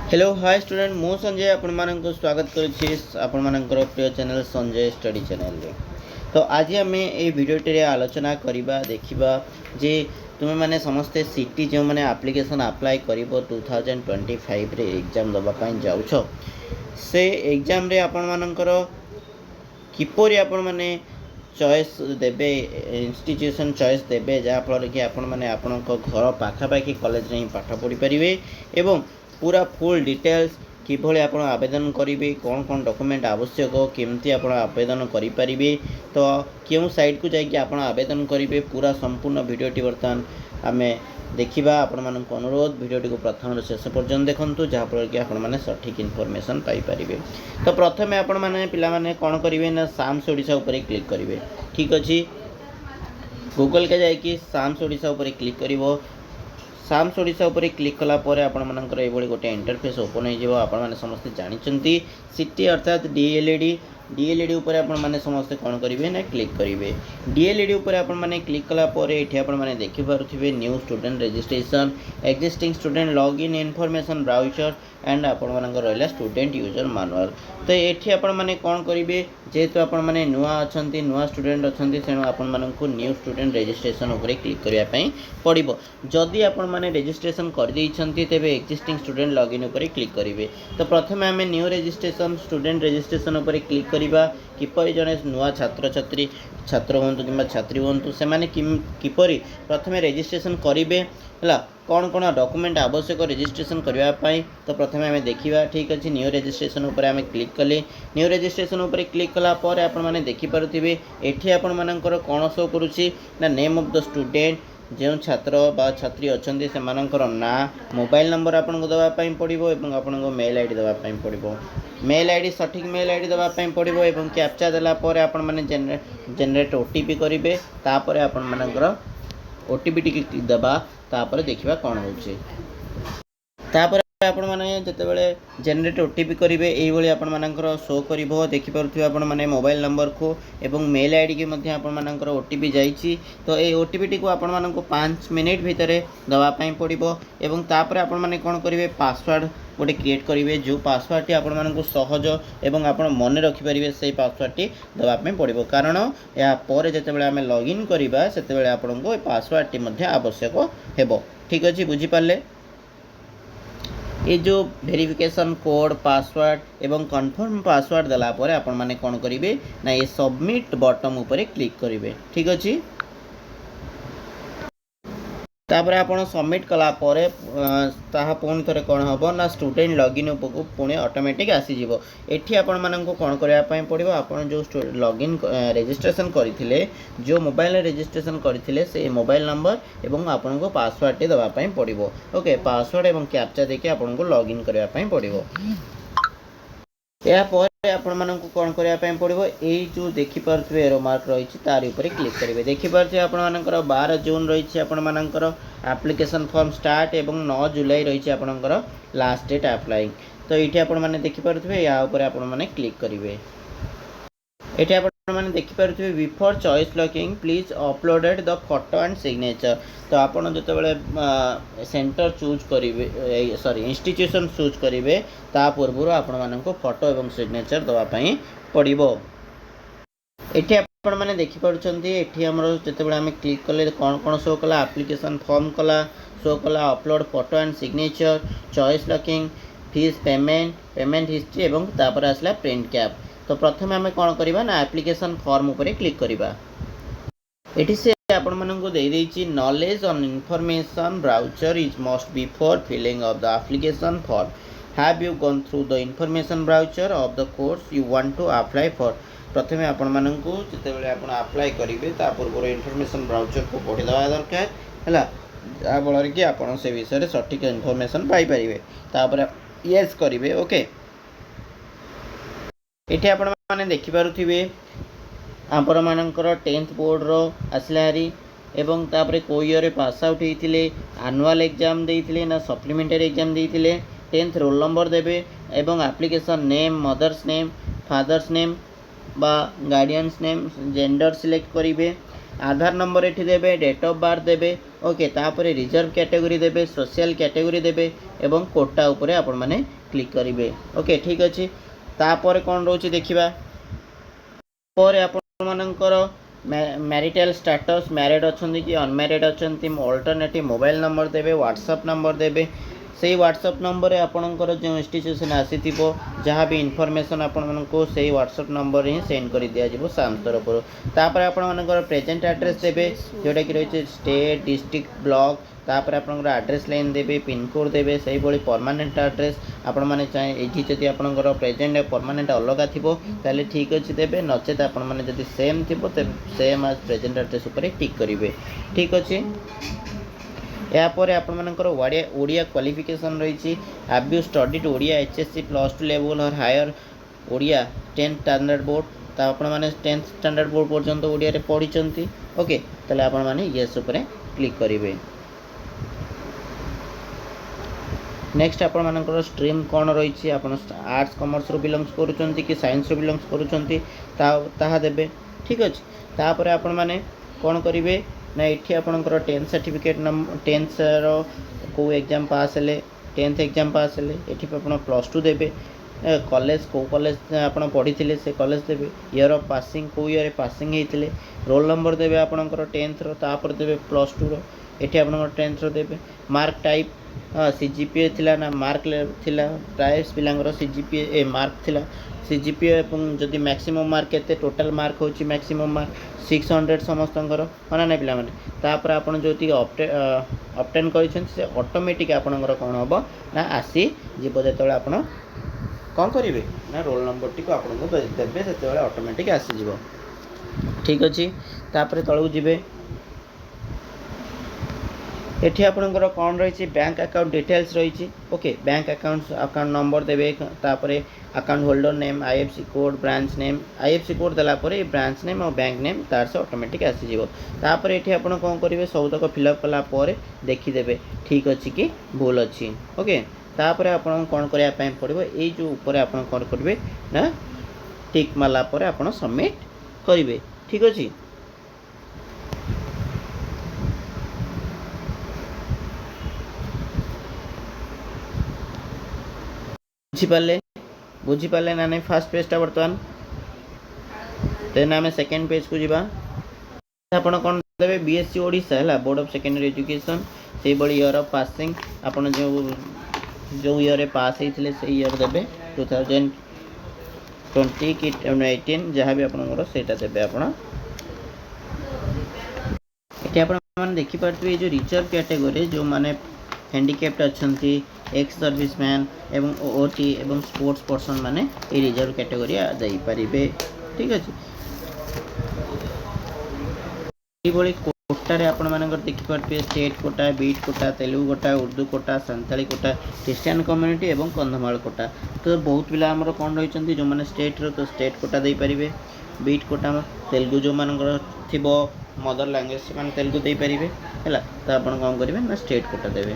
Hello hi student मु संजय आपण स्वागत करुच्ची आपण प्रिय चैनल संजय स्टडी चैनल रे। तो आज आम ये भिडियोटी आलोचना करवा देखा जे तुम्हें मैंने समस्ते सीटी जो मैंने एप्लिकेशन अप्लाई कर 2025 रे एग्जाम दवापाई जाऊछ से एग्जाम रे आपण मानकर किपरि आपण माने चॉइस देबे इंस्टीट्यूशन चॉइस देबे जहाँफल कि आपण माने आपण घर पाखापाखि कॉलेज रे पाठ पढ़ी पारिबे एवं पूरा फुल डिटेल्स किभली आप आवेदन करेंगे कौन कौन डॉक्यूमेंट आवश्यक केमती आप आवेदन करेंगे तो क्यों साइट को जाकि आप आवेदन करेंगे पूरा संपूर्ण भिडियोटी बर्तमान आम देखा आपण मानक अनुरोध भिडियोटी को प्रथम शेष पर्यटन देखूँ जहाँफल कि आपने सठिक इनफॉरमेशन पाइपर। तो प्रथम आपण मैंने पिला माने कौन करेंगे ना साम्स ओडिशा उपर क्लिक करेंगे। ठीक अच्छे गूगल के जाकि साम्स ओडिशा उपर क्लिक कर साम्स ओडिशा उपर क्लिक कलापर आपंकर ये गोटे इंटरफेस ओपन हो समस्ते जानते सीटी अर्थात डीएलईडी उपर आपने समस्ते कौन करेंगे ना क्लिक करेंगे। डीएलईडी उपर आपने क्लिक कलापर ये आपने देखिपे new student registration existing student login information brochure and आपण रहा स्टूडेंट यूजर मानुआल। तो ये आपने कौन करेंगे जेहेतु आपण मैंने नुआ अच्छा नुआ स्टूडेंट अच्छा तेणु आपण न्यू स्टूडेंट रजिस्ट्रेशन उपर क्लिक करने पड़ो। जदि आपण मैंने रजिस्ट्रेशन कर तेरे एक्जिस्टिंग स्टूडेंट लॉगिन उपर क्लिक करेंगे। तो प्रथम आम न्यू रजिस्ट्रेशन स्टूडेंट रजिस्ट्रेशन उपर क्लिक करवा किपरि जड़े नुआ छात्र हूँ कि छात्री हूँ से किपरि प्रथम रजिस्ट्रेशन करेंगे है कौन कौन डॉक्यूमेंट आवश्यक रजिस्ट्रेशन करने। तो प्रथम आम देखा ठीक अच्छे न्यू रजिस्ट्रेशन उपर आम क्लिक कले न्यू रजिस्ट्रेशन उपर क्लिक कलापर आपने देखिपे ये आपर कौन शो करुच्ची ना नेम ऑफ द स्टूडेंट जो छात्र बा छात्री अच्छा से ना मोबाइल नंबर आपको देवाई पड़ो और आपको मेल आईडी देवाई पड़ो मेल आईडी सठिक मेल आईडी देवाई पड़ो और कैप्चा देलापर आप जेनेरेट ओटीपी करेंगे तापर आपर ओटीपी टी देवा तापर देखा कौन हो आपण मैंने जितेबाला जेनेरेट ओटीपी करेंगे ये आपण मानकर शो कर देखिपे आपण मैंने मोबाइल नंबर को एवं मेल आईडी की आपण ओटीपी जाइए। तो ये ओटीपी टी को आपण मानक 5 मिनिट भितर दवापाई पड़ो और तापर आपण मैंने कौन करेंगे पासवर्ड गोटे क्रिएट करेंगे जो पासवर्ड टी आपण मानक सहज एवं आप मन रखिपारे से पासवर्ड टी दवापाई पड़ो कारण यापर जितेबाला आम लॉगिन करवा से आपको पासवर्ड टी आवश्यक हेबो। ठीक अच्छे बुझीपारे ये जो वेरिफिकेशन कोड पासवर्ड एवं कन्फर्म पासवर्ड देला पर आपण माने कौन करेंगे ना ये सबमिट बटन उपर क्लिक करेंगे। ठीक अच्छे तापर आपण सबमिट कलापर पुणी थे कौन हम ना स्टूडेंट लॉगिन को पुणी ऑटोमेटिक आसीज। एठी आपण मानक कौन करने पड़ो आप जो लॉगिन रजिस्ट्रेशन करते जो मोबाइल रजिस्ट्रेशन करते से मोबाइल नंबर एवं आपन को पासवर्ड टी देवाई पड़ो। ओके पासवर्ड एवं कैप्चा देखिए आपको लॉगिन करने पड़ो। यापर आपण मानक कौन करने पड़ो यही जो देखिपे एरो मार्क रही तार ऊपर क्लिक करेंगे। देखिपे आपर 12 जून रही आपर एप्लिकेशन फॉर्म स्टार्ट एवं 9 जुलाई रही आपर लास्ट डेट अप्लाइंग। तो ये आपने देखिपे या आपण मैंने क्लिक करेंगे। ये आपने देखिपे before choice locking please uploaded the photo and signature. तो आप जो सेंटर चूज करेंगे सॉरी इंस्टीट्यूशन चूज करेंगे ता पूर्व आपण फोटो और सिग्नेचर दवापाई पड़ो। ये आपने देखिपे आमर जो आम क्लिक कले कौन कौन शो कला एप्लिकेशन फॉर्म कला शो कला upload photo and signature choice locking fees payment history एवं तापर आसला प्रिंट कैप। तो प्रथम आम कौन करवा ना एप्लिकेशन फॉर्म उपर क्लिक करवा ये से आपण मानक दे knowledge on information brochure is must before filling of the application form have you gone through the information brochure of the course you want to apply for. प्रथम आपण मानक जितेबाला आप अप्लाई करेंगे ता पूर्व इनफॉरमेशन ब्राउचर को पढ़ी देवा दरकार है जहाँफल कि आप से विषय सठिक इनफॉरमेशन पाइपर तापर यस करेंगे। ओके ये आपण मैंने देखिपे आपर मानकर 10th बोर्ड रो आसला हारी एवं तापर को ईयर पास आउट होते आनुआल एग्जाम देते ना सप्लीमेंटारी एग्जाम देते 10th रोल नंबर देवे एवं application name mother's name father's name बा गार्डियंस नेम जेंडर सिलेक्ट करेंगे आधार नंबर ये देवे डेट ऑफ बर्थ देवे ओके तापर रिजर्व कैटेगरी देवे सोशल कैटेगरी देवे एवं कोटा उपरे आपण माने क्लिक करेंगे। ओके ठीक अच्छे तापर कौन रोचे देखा पर आपणकर मैरिटल स्टेटस मैरिड अच्छा कि अनमैरिड अच्छा अल्टरनेटिव मोबाइल नंबर देवे व्हाट्सएप नंबर देवे से व्हाट्सएप नंबर रे आपणकर जो इंस्टीट्यूशन आसी जहाँ भी इनफॉरमेशन आपको से व्हाट्सएप नंबर ही सेंड कर दिज्व साम्स तरफ तापर आपणकर प्रेजेंट एड्रेस देवे जोटा कि रही स्टेट डिस्ट्रिक्ट ब्लॉक तापर आपणकर एड्रेस लाइन देवे पिनकोड देवे से भाई परमानेंट एड्रेस आपण मैंने चाहे ये जदि आपणकर प्रेजेंट परमानेंट अलग थी ठीक अच्छे देवे नचेत आपण मैंने जब सेम थी सेम आज प्रेजेंट एड्रेस उपर टिक करेंगे ठीक अच्छे यापर आपर ओडिया क्वालिफिकेशन रही have you studied Odia HSC +2 level or higher Odia 10th standard board तो आपण मैंने 10th स्टैंडर्ड बोर्ड पर्यंत ओडिया रे पढ़ी ओके ताले आपण मैंने येस उपर क्लिक करेंगे। नेक्स्ट आपण मानकर स्ट्रीम कौन रही आर्ट्स कॉमर्स रो बिलोंग्स करूचंती कि साइंस रो बिलोंग्स करूचंती ताहा देबे ठीक अछि तापर आपण माने कौन करेंगे ना ये आपंकर 10th सर्टिफिकेट 10th रो को एग्जाम पास हेले 10th एग्जाम पास हेले ये +2 देवे कॉलेज को कॉलेज आप पढ़ी से कॉलेज देवे ईयर ऑफ पासिंग को ईयर पासिंग होते रोल नंबर देवे आपंकर 10th रो तापर देवे +2 रो ये आप 10th रो देवे मार्क टाइप सीजीपीए थिला ना मार्क थिला प्राय पिलांगर सीजीपीए मार्क थिला सीजीपीए जदि मैक्सिमम मार्क केते टोटल मार्क होची मैक्सिमम मार्क 600 समस्तंकर माना ना पिला माने तापर आपण जोति ऑब्टेन करिसें से ऑटोमेटिक आपणकर कोन होबो ना आसी जीव जेतले आपण कोन करिवे ना रोल नंबर टी को आपण को देबे सेतले ऑटोमेटिक आसी जीव ठीक अछि तापर तळु जिवे एठी आपणकर कौन रही बैंक अकाउंट डिटेल्स रही ओके बैंक अकाउंट नंबर देवे तापरे account holder name IFC code branch name IFC code देला परे ब्रांच नेम और बैंक नेम तार से ऑटोमेटिक आसी जीवो तापर एठी आपण कोन करिवे सबतक फिलअप कला परे देखि देबे ठीक अछि कि भूल अछि ओके तापर आपण कोन करिया पय पड़िबो ए जो ऊपर आपण कोन करिवे ना टिक माला परे आपण सबमिट करिवे ठीक अछि बुझीपारे ना नहीं फास्ट पेजटा बर्तमान देन आम सेकेंड पेज को जीवा आपड़ कौन देवे बीएससी ओडिशा है बोर्ड ऑफ सेकेंडरी एजुकेशन से भाई ईयर ऑफ पासिंग आपड़ जो ईयर पास होते से ईयर देवे 2020 कि 2018 जहाँ भी आपंकर सेटा देवे आप देखिपे जो रिजर्व कैटेगरी जो माने हैंडिकैप्ड अच्छा एक्स सर्विसमैन एवं ओटी एवं स्पोर्ट्स पर्सन माने ये रिजर्व कैटेगरी दे पारे ठीक अच्छे ये कोटा आपण मानकर देखिपे स्टेट कोटा बीट quota Telugu quota Urdu quota Santali quota Christian community एवं कंधमाल कोटा तो बहुत पिला आमर कौन रही जो मैंने स्टेट रो तो स्टेट कोटा दे पारे बीट कोटा तेलुगु जो मानकर थी मदर लैंग्वेज से तेलुगु दे पारे है तो आप कौन करेंगे ना स्टेट कोटा देवे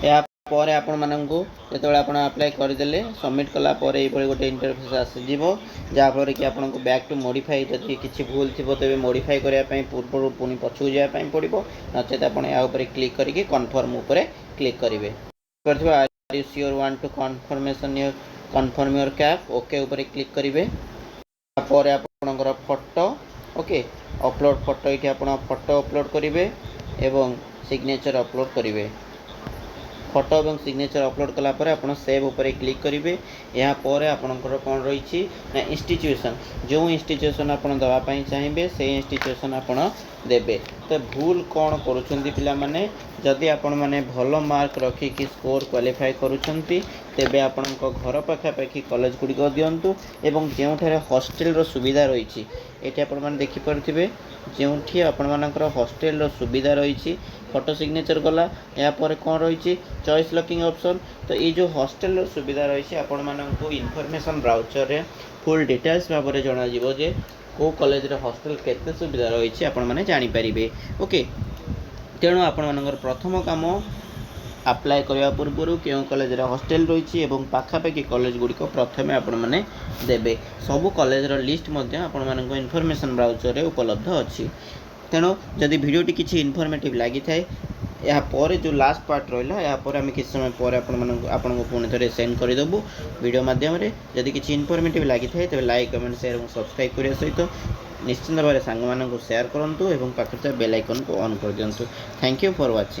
या पर आपण मानू जो आप अप्लाई करदे सबमिट कलापर ये गोटे इंटरफेस आसीज जहाँफल कि आपको बैक टू मॉडिफाई जब किसी भूल थी तेज मॉडिफाई करने पूर्व पुणी पछू जावाई पड़ो नचेत आप क्लिक करके कन्फर्म उपर क्लिक करेंगे are you sure want to confirm your cap okay उपर क्लिक करेंगे आपणकर फोटो ओके अपलोड फोटो ये आप फोटो अपलोड करेंगे एवं सिग्नेचर अपलोड करेंगे फोटो और सिग्नेचर अपलोड कलापर आप सेव उपर क्लिक करेंगे यहाँ पर आपंकर कौन रही ना इंस्टीट्यूशन जो इंस्टीट्यूशन आप दवापाई चाहिए से इंस्टीट्यूशन आप देवे तो भूल कौन करुँच पिला माने जदि आपण मैंने भल मार्क रखिकी स्कोर क्वालिफाई करुँच तेबे आपण घर पाखापाखि कॉलेज गुड़िक दिंतु एवं जो हॉस्टेल सुविधा रही ये आप देखिपे जो आपर हॉस्टेल सुविधा रही फोटो सिग्नेचर गला या पर कौन रही चॉइस लॉकिंग ऑप्शन तो ये जो हॉस्टेल सुविधा रही आपण मानक इनफॉरमेशन ब्राउचर रे फुल डिटेल्स भाव में जन जे को कॉलेज रे हॉस्टेल केते सुविधा रही आपण माने जानि परिबे ओके तेणु आपण मानकर प्रथम काम अप्लाई करने पूर्व क्यों कॉलेज रे हॉस्टेल रही पाखापाखि कॉलेज गुड़िक प्रथमे आपण माने देबे सबु कॉलेज रो लिस्ट मध्य आपण मानक इनफॉरमेशन ब्राउचर रे उपलब्ध अछि तेणु जदि भिडियोटी किसी इनफॉर्मेटिव लगी थाए यापर जो लास्ट पार्ट रहा यापर आम किसी समय पर आपको पुणी थे सेंड करदेबू वीडियो मध्यम जदि किसी इनफर्मेटिव लगी था तेज लाइक कमेंट शेयर और सब्सक्राइब करने सहित निश्चिंत भाव सांग सेयार करूँ और पाखे बेल आइकन को ऑन कर दिंतु। Thank you for watching.